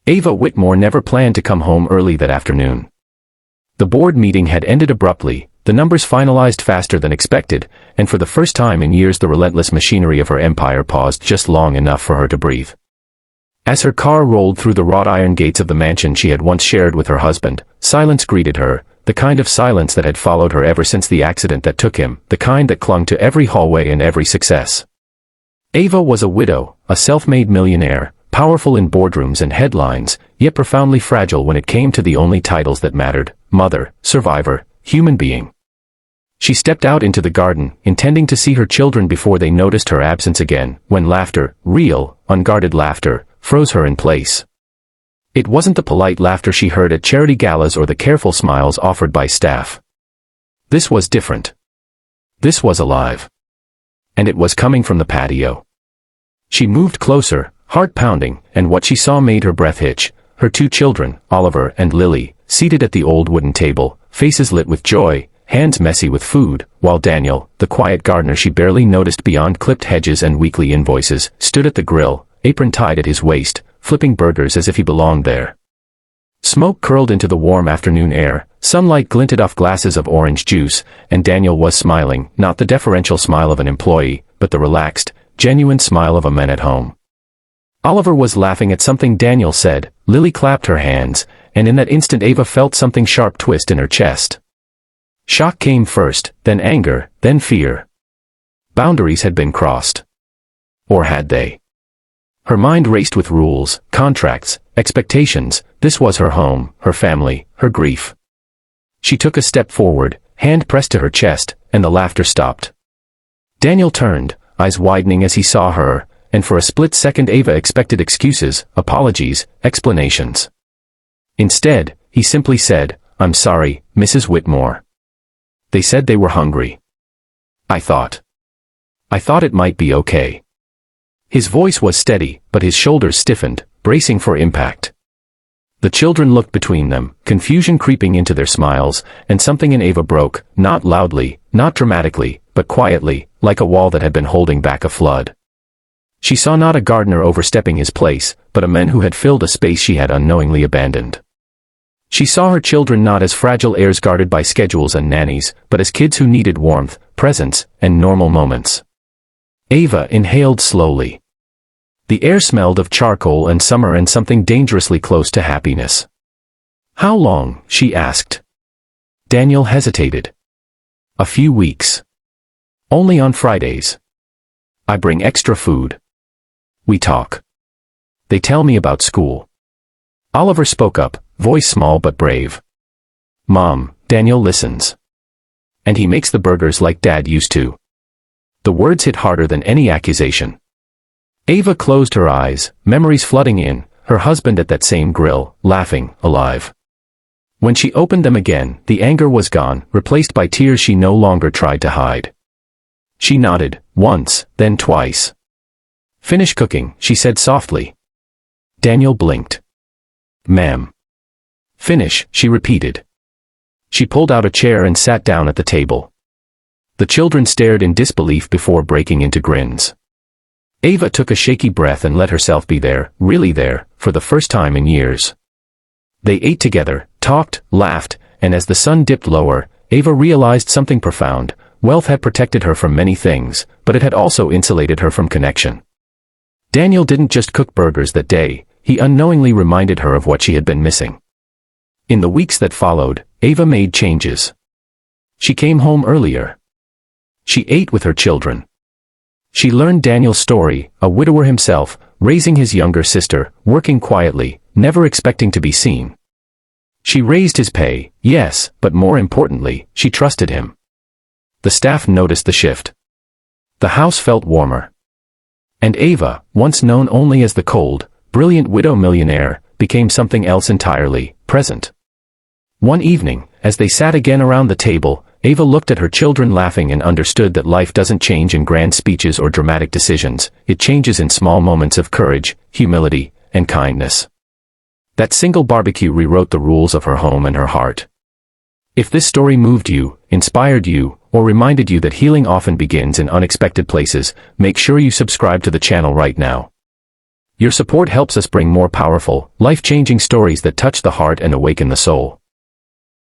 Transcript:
Ava Whitmore never planned to come home early that afternoon. The board meeting had ended abruptly, the numbers finalized faster than expected, and for the first time in years the relentless machinery of her empire paused just long enough for her to breathe. As her car rolled through the wrought iron gates of the mansion she had once shared with her husband, silence greeted her, the kind of silence that had followed her ever since the accident that took him, the kind that clung to every hallway and every success. Ava was a widow, a self-made millionaire, powerful in boardrooms and headlines, yet profoundly fragile when it came to the only titles that mattered: mother, survivor, human being. She stepped out into the garden, intending to see her children before they noticed her absence again, when laughter, real, unguarded laughter, froze her in place. It wasn't the polite laughter she heard at charity galas or the careful smiles offered by staff. This was different. This was alive. And it was coming from the patio. She moved closer, heart pounding, and what she saw made her breath hitch. Her two children, Oliver and Lily, seated at the old wooden table, faces lit with joy, hands messy with food, while Daniel, the quiet gardener she barely noticed beyond clipped hedges and weekly invoices, stood at the grill, apron tied at his waist, flipping burgers as if he belonged there. Smoke curled into the warm afternoon air, sunlight glinted off glasses of orange juice, and Daniel was smiling, not the deferential smile of an employee, but the relaxed, genuine smile of a man at home. Oliver was laughing at something Daniel said, Lily clapped her hands, and in that instant Ava felt something sharp twist in her chest. Shock came first, then anger, then fear. Boundaries had been crossed. Or had they? Her mind raced with rules, contracts, expectations. This was her home, her family, her grief. She took a step forward, hand pressed to her chest, and the laughter stopped. Daniel turned, eyes widening as he saw her, and for a split second Ava expected excuses, apologies, explanations. Instead, he simply said, "I'm sorry, Mrs. Whitmore. They said they were hungry. I thought it might be okay." His voice was steady, but his shoulders stiffened, bracing for impact. The children looked between them, confusion creeping into their smiles, and something in Ava broke, not loudly, not dramatically, but quietly, like a wall that had been holding back a flood. She saw not a gardener overstepping his place, but a man who had filled a space she had unknowingly abandoned. She saw her children not as fragile heirs guarded by schedules and nannies, but as kids who needed warmth, presence, and normal moments. Ava inhaled slowly. The air smelled of charcoal and summer and something dangerously close to happiness. "How long?" she asked. Daniel hesitated. "A few weeks. Only on Fridays. I bring extra food. We talk. They tell me about school." Oliver spoke up, voice small but brave. "Mom, Daniel listens. And he makes the burgers like Dad used to." The words hit harder than any accusation. Ava closed her eyes, memories flooding in, her husband at that same grill, laughing, alive. When she opened them again, the anger was gone, replaced by tears she no longer tried to hide. She nodded, once, then twice. "Finish cooking," she said softly. Daniel blinked. "Ma'am." "Finish," she repeated. She pulled out a chair and sat down at the table. The children stared in disbelief before breaking into grins. Ava took a shaky breath and let herself be there, really there, for the first time in years. They ate together, talked, laughed, and as the sun dipped lower, Ava realized something profound. Wealth had protected her from many things, but it had also insulated her from connection. Daniel didn't just cook burgers that day, he unknowingly reminded her of what she had been missing. In the weeks that followed, Ava made changes. She came home earlier. She ate with her children. She learned Daniel's story, a widower himself, raising his younger sister, working quietly, never expecting to be seen. She raised his pay, yes, but more importantly, she trusted him. The staff noticed the shift. The house felt warmer. And Ava, once known only as the cold, brilliant widow millionaire, became something else entirely, present. One evening, as they sat again around the table, Ava looked at her children laughing and understood that life doesn't change in grand speeches or dramatic decisions, it changes in small moments of courage, humility, and kindness. That single barbecue rewrote the rules of her home and her heart. If this story moved you, inspired you, or reminded you that healing often begins in unexpected places, make sure you subscribe to the channel right now. Your support helps us bring more powerful, life-changing stories that touch the heart and awaken the soul.